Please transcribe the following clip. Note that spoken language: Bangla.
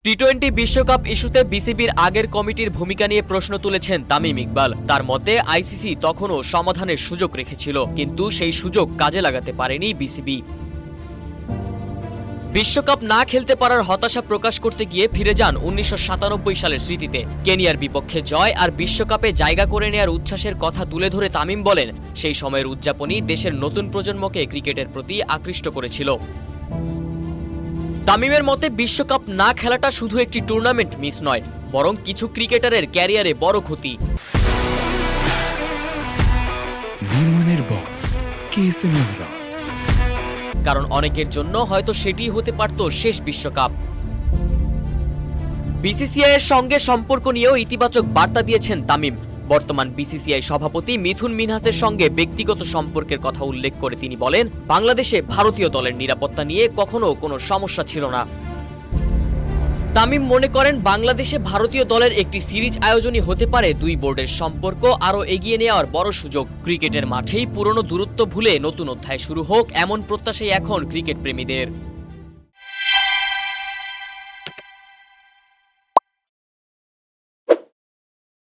টি-20 বিশ্বকাপ ইস্যুতে বিসিবির আগের কমিটির ভূমিকা নিয়ে প্রশ্ন তুলেছেন তামিম ইকবাল। তার মতে আইসিসি তখনও সমাধানের সুযোগ রেখেছিল, কিন্তু সেই সুযোগ কাজে লাগাতে পারেনি বিসিবি। বিশ্বকাপ না খেলতে পারার হতাশা প্রকাশ করতে গিয়ে ফিরে যান ১৯৯৭ সালের স্মৃতিতে। কেনিয়ার বিপক্ষে জয় আর বিশ্বকাপে জায়গা করে নেয়ার উচ্ছ্বাসের কথা তুলে ধরে তামিম বলেন, সেই সময়ের উদযাপনই দেশের নতুন প্রজন্মকে ক্রিকেটের প্রতি আকৃষ্ট করেছিল। তামিমের মতে বিশ্বকাপ না খেলাটা শুধু একটি টুর্নামেন্ট মিস নয়, বরং কিছু ক্রিকেটারের ক্যারিয়ারে বড় ক্ষতি। কারণ অনেকের জন্য হয়তো সেটি হতে পারত শেষ বিশ্বকাপ। বিসিসিআই এর সঙ্গে সম্পর্ক নিয়েও ইতিবাচক বার্তা দিয়েছেন তামিম। বর্তমান বিসিসিআই সভাপতি মিথুন মিনহাসের সঙ্গে ব্যক্তিগত সম্পর্কের কথা উল্লেখ করে তিনি বলেন, বাংলাদেশে ভারতীয় দলের নিরাপত্তা নিয়ে কখনো কোনো সমস্যা ছিল না। তামিম মনে করেন, বাংলাদেশে ভারতীয় দলের একটি সিরিজ আয়োজনই হতে পারে দুই বোর্ডের সম্পর্ক আরও এগিয়ে নেওয়ার বড় সুযোগ। ক্রিকেটের মাঠেই পুরনো দূরত্ব ভুলে নতুন অধ্যায় শুরু হোক, এমন প্রত্যাশাই এখন ক্রিকেট প্রেমীদের।